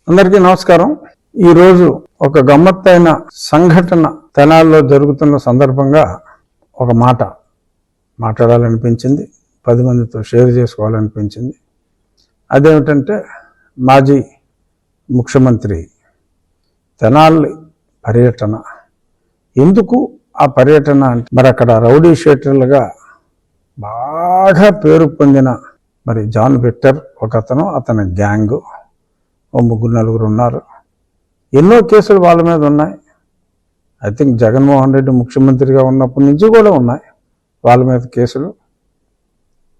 అందరికీ నమస్కారం. ఈరోజు ఒక గమ్మత్తైన సంఘటన తెనాల్లో జరుగుతున్న సందర్భంగా ఒక మాట మాట్లాడాలనిపించింది, 10 మందితో షేర్ చేసుకోవాలనిపించింది. అదేమిటంటే మాజీ ముఖ్యమంత్రి తెనాలి పర్యటన. ఎందుకు ఆ పర్యటన అంటే మరి అక్కడ రౌడీ షీటర్లుగా బాగా పేరు పొందిన మరి జాన్ విక్టర్ ఒకతను, అతని గ్యాంగు, ఓ 3-4 ఉన్నారు. ఎన్నో కేసులు వాళ్ళ మీద ఉన్నాయి. ఐ థింక్ జగన్మోహన్ రెడ్డి ముఖ్యమంత్రిగా ఉన్నప్పటి నుంచి కూడా ఉన్నాయి వాళ్ళ మీద కేసులు.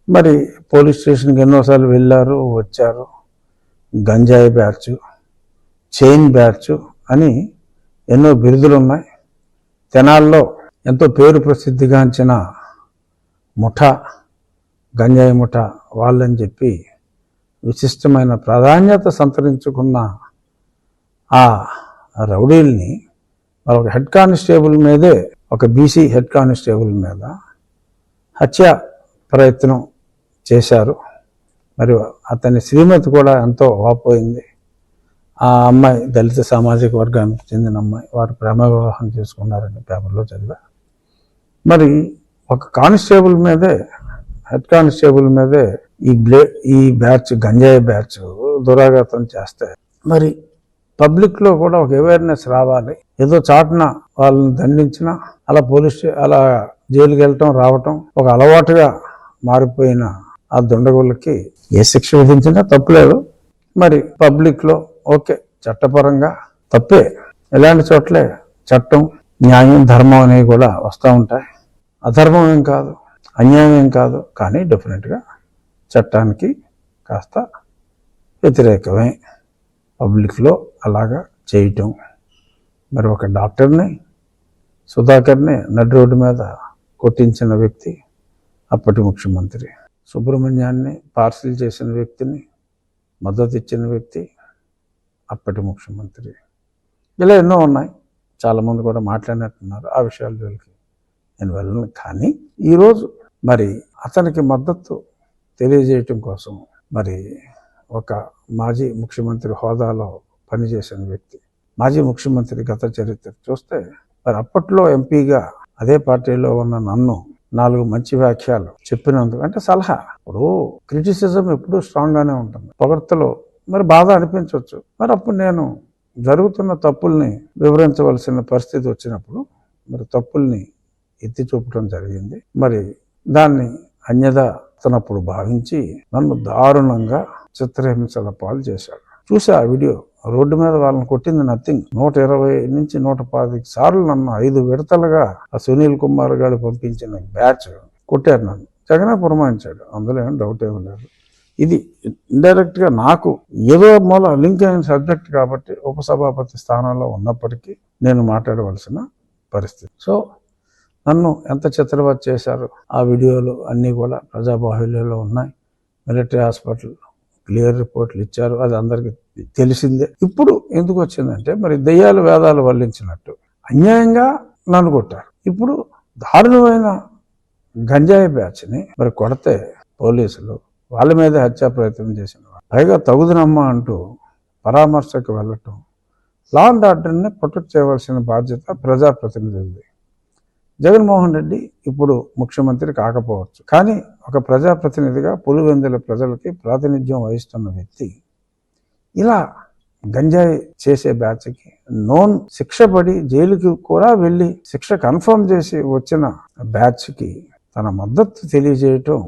మరి పోలీస్ స్టేషన్కి ఎన్నోసార్లు వెళ్ళారు, వచ్చారు. గంజాయి బ్యాచ్, చైన్ బ్యాచ్ అని ఎన్నో బిరుదులు ఉన్నాయి. తెనాల్లో ఎంతో పేరు ప్రసిద్ధిగాంచిన ముఠా, గంజాయి ముఠా వాళ్ళని చెప్పి విశిష్టమైన ప్రాధాన్యత సంతరించుకున్న ఆ రౌడీల్ని ఒక హెడ్ కానిస్టేబుల్ మీదే, ఒక బీసీ హెడ్ కానిస్టేబుల్ మీద హత్య ప్రయత్నం చేశారు. మరి అతని శ్రీమతి కూడా ఎంతో వాపోయింది. ఆ అమ్మాయి దళిత సామాజిక వర్గానికి చెందిన అమ్మాయి. వారు ప్రేమ వివాహం చేసుకున్నారని పేపర్లో చదివా. మరి ఒక కానిస్టేబుల్ మీదే, హెడ్ కానిస్టేబుల్ మీదే ఈ బ్యాచ్, గంజాయి బ్యాచ్ దురాఘాతం చేస్తే మరి పబ్లిక్లో కూడా ఒక అవేర్నెస్ రావాలి. ఏదో చాటున వాళ్ళని దండించినా అలా జైలుకి వెళ్ళటం రావటం ఒక అలవాటుగా మారిపోయిన ఆ దుండగులకి ఏ శిక్ష విధించినా తప్పులేదు. మరి పబ్లిక్లో ఓకే, చట్టపరంగా తప్పే. ఇలాంటి చోట్లే చట్టం, న్యాయం, ధర్మం అనేవి కూడా వస్తూ ఉంటాయి. అధర్మం ఏం కాదు, అన్యాయం ఏం కాదు, కానీ డెఫినెట్గా చట్టానికి కాస్త వ్యతిరేకమే పబ్లిక్లో అలాగా చేయటం. మరి ఒక డాక్టర్ని, సుధాకర్ని నడి రోడ్డు మీద కొట్టించిన వ్యక్తి అప్పటి ముఖ్యమంత్రి, సుబ్రహ్మణ్యాన్ని పార్సిల్ చేసిన వ్యక్తిని మద్దతు ఇచ్చిన వ్యక్తి అప్పటి ముఖ్యమంత్రి. ఇలా ఎన్నో ఉన్నాయి. చాలామంది కూడా మాట్లాడినట్టున్నారు. ఆ విషయాల జోలికి నేను వెళ్ళను. కానీ ఈరోజు మరి అతనికి మద్దతు తెలియజేయటం కోసం మరి ఒక మాజీ ముఖ్యమంత్రి హోదాలో పనిచేసిన వ్యక్తి, మాజీ ముఖ్యమంత్రి గత చరిత్ర చూస్తే మరి అప్పట్లో ఎంపీగా అదే పార్టీలో ఉన్న నన్ను 4 మంచి వ్యాఖ్యలు చెప్పినందుకు, అంటే సలహా. ఇప్పుడు క్రిటిసిజం ఎప్పుడూ స్ట్రాంగ్గానే ఉంటుంది. పొగడ్తలో మరి బాధ అనిపించవచ్చు. మరి అప్పుడు నేను జరుగుతున్న తప్పుల్ని వివరించవలసిన పరిస్థితి వచ్చినప్పుడు మరి తప్పుల్ని ఎత్తి చూపడం జరిగింది. మరి దాన్ని అన్యథనప్పుడు భావించి నన్ను దారుణంగా చిత్రహింసల పాలు చేశాడు. చూసా ఆ వీడియో. రోడ్డు మీద వాళ్ళని కొట్టింది నథింగ్. 120 నుంచి 125 సార్లు నన్ను 5 విడతలుగా ఆ సునీల్ కుమార్ గారు పంపించిన బ్యాచ్ కొట్టారు. నన్ను జగనే పురమాయించాడు, అందులో ఏం డౌట్ ఏమీ లేదు. ఇది ఇండైరెక్ట్గా నాకు ఏదో మూల లింక్ అయిన సబ్జెక్ట్ కాబట్టి ఉపసభాపతి స్థానంలో ఉన్నప్పటికీ నేను మాట్లాడవలసిన పరిస్థితి. సో నన్ను ఎంత చిత్రవత చేశారు ఆ వీడియోలు అన్నీ కూడా ప్రజాబాహుల్యంలో ఉన్నాయి. మిలిటరీ హాస్పిటల్ క్లియర్ రిపోర్ట్లు ఇచ్చారు, అది అందరికీ తెలిసిందే. ఇప్పుడు ఎందుకు వచ్చిందంటే మరి దెయ్యాలు వేదాలు వల్లించినట్టు అన్యాయంగా నన్ను కొట్టారు. ఇప్పుడు దారుణమైన గంజాయి బ్యాచ్ని మరి కొడితే పోలీసులు వాళ్ళ మీద హత్యా ప్రయత్నం చేసిన పైగా తగుదనమ్మా అంటూ పరామర్శకు వెళ్ళటం. లా అండ్ ఆర్డర్ని ప్రొటెక్ట్ చేయవలసిన బాధ్యత ప్రజాప్రతినిధులది. జగన్మోహన్ రెడ్డి ఇప్పుడు ముఖ్యమంత్రి కాకపోవచ్చు, కానీ ఒక ప్రజాప్రతినిధిగా పులివెందుల ప్రజలకి ప్రాతినిధ్యం వహిస్తున్న వ్యక్తి ఇలా గంజాయి చేసే బ్యాచ్కి నోన్ శిక్ష పడి జైలుకి కూడా వెళ్ళి శిక్ష కన్ఫర్మ్ చేసి వచ్చిన బ్యాచ్కి తన మద్దతు తెలియజేయటం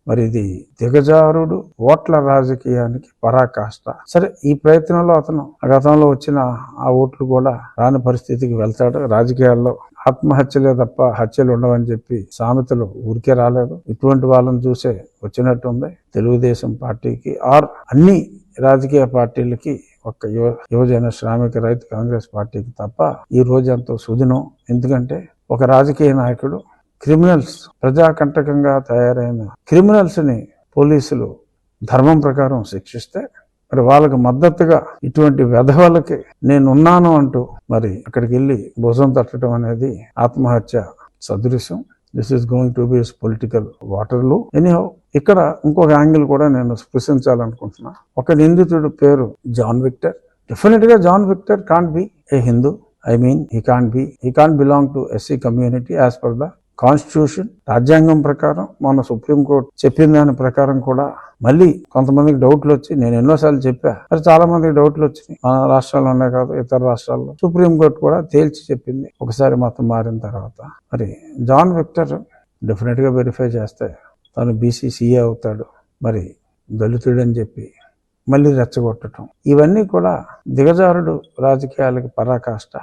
మరి ఇది దిగజారుడు ఓట్ల రాజకీయానికి పరాకాష్ట. సరే, ఈ ప్రయత్నంలో అతను గతంలో వచ్చిన ఆ ఓట్లు కూడా రాని పరిస్థితికి వెళ్తాడు. రాజకీయాల్లో ఆత్మహత్యలే తప్ప హత్యలు ఉండవని చెప్పి సామెతలు ఊరికే రాలేదు. ఇటువంటి వాళ్ళని చూసే వచ్చినట్టుంది తెలుగుదేశం పార్టీకి, ఆర్ అన్ని రాజకీయ పార్టీలకి, ఒక్క యువజన శ్రామిక రైతు కాంగ్రెస్ పార్టీకి తప్ప ఈ రోజు ఎంతో సుదినం. ఎందుకంటే ఒక రాజకీయ నాయకుడు క్రిమినల్స్, ప్రజాకంటకంగా తయారైన క్రిమినల్స్ని పోలీసులు ధర్మం ప్రకారం శిక్షిస్తే మరి వాళ్ళకి మద్దతుగా ఇటువంటి వెధవలకి నేనున్నాను అంటూ మరి అక్కడికి వెళ్ళి భుజం తట్టడం అనేది ఆత్మహత్య సదృశ్యం. This is going to be political Waterloo. Anyhow, ఇక్కడ ఇంకొక యాంగిల్ కూడా నేను స్పృశించాలనుకుంటున్నా. ఒక నిందితుడు పేరు జాన్ విక్టర్, డెఫినెట్గా John Victor can't be a Hindu. I mean, he can't belong to SC community as per the constitution. రాజ్యాంగం ప్రకారం మన సుప్రీంకోర్టు చెప్పిన దాని ప్రకారం కూడా మళ్ళీ కొంతమందికి డౌట్లు వచ్చి, నేను ఎన్నోసార్లు చెప్పా, మరి చాలా మందికి డౌట్లు వచ్చినాయి. మన రాష్ట్రాల్లోనే కాదు, ఇతర రాష్ట్రాల్లో సుప్రీంకోర్టు కూడా తేల్చి చెప్పింది ఒకసారి మతం మారిన తర్వాత. మరి జాన్ విక్టర్ డెఫినెట్ గా వెరిఫై చేస్తే తను BCCA అవుతాడు, మరి దళితుడని చెప్పి మళ్ళీ రెచ్చగొట్టడం, ఇవన్నీ కూడా దిగజారుడు రాజకీయాలకి పరాకాష్ట.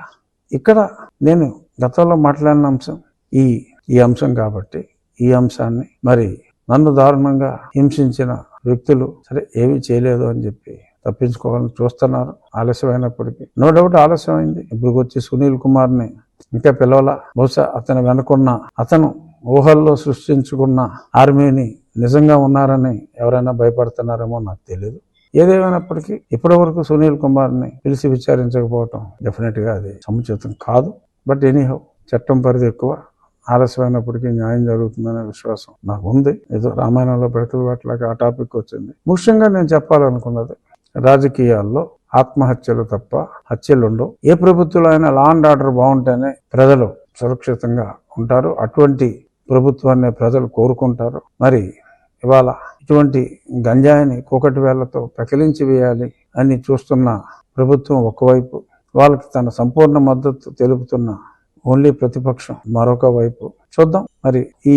ఇక్కడ నేను గతంలో మాట్లాడిన అంశం ఈ అంశం కాబట్టి ఈ అంశాన్ని మరి నన్ను దారుణంగా హింసించిన వ్యక్తులు సరే ఏమీ చేయలేదు అని చెప్పి తప్పించుకోవాలని చూస్తున్నారు. ఆలస్యమైనప్పటికీ నో డౌట్ ఆలస్యమైంది. ఇప్పుడు వచ్చి సునీల్ కుమార్ని ఇంకా పిలవలా. బహుశా అతను వెనుకున్న, అతను ఊహల్లో సృష్టించుకున్న ఆర్మీని నిజంగా ఉన్నారని ఎవరైనా భయపడుతున్నారేమో నాకు తెలియదు. ఏదేమైనప్పటికీ ఇప్పటి వరకు సునీల్ కుమార్ని పిలిచి విచారించకపోవటం డెఫినెట్ గా అది సముచితం కాదు. బట్ ఎనీహౌ, చట్టం పరిధి ఎక్కువ, ఆలస్యమైనప్పటికీ న్యాయం జరుగుతుందనే విశ్వాసం నాకు ఉంది. ఏదో రామాయణంలో పెడతలు పట్లాగా ఆ టాపిక్ వచ్చింది. ముఖ్యంగా నేను చెప్పాలనుకున్నది, రాజకీయాల్లో ఆత్మహత్యలు తప్ప హత్యలు ఉండవు. ఏ ప్రభుత్వంలో అయినా లా అండ్ ఆర్డర్ బాగుంటేనే ప్రజలు సురక్షితంగా ఉంటారు. అటువంటి ప్రభుత్వాన్ని ప్రజలు కోరుకుంటారు. మరి ఇవాళ ఇటువంటి గంజాయిని కూకటి వేళ్లతో పెకిలించి వేయాలి అని చూస్తున్న ప్రభుత్వం ఒకవైపు, వాళ్ళకి తన సంపూర్ణ మద్దతు తెలుపుతున్న ఓన్లీ ప్రతిపక్షం మరొక వైపు. చూద్దాం మరి ఈ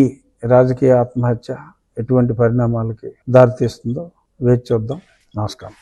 రాజకీయ ఆత్మహత్య ఎటువంటి పరిణామాలకి దారితీస్తుందో వేచి చూద్దాం. నమస్కారం.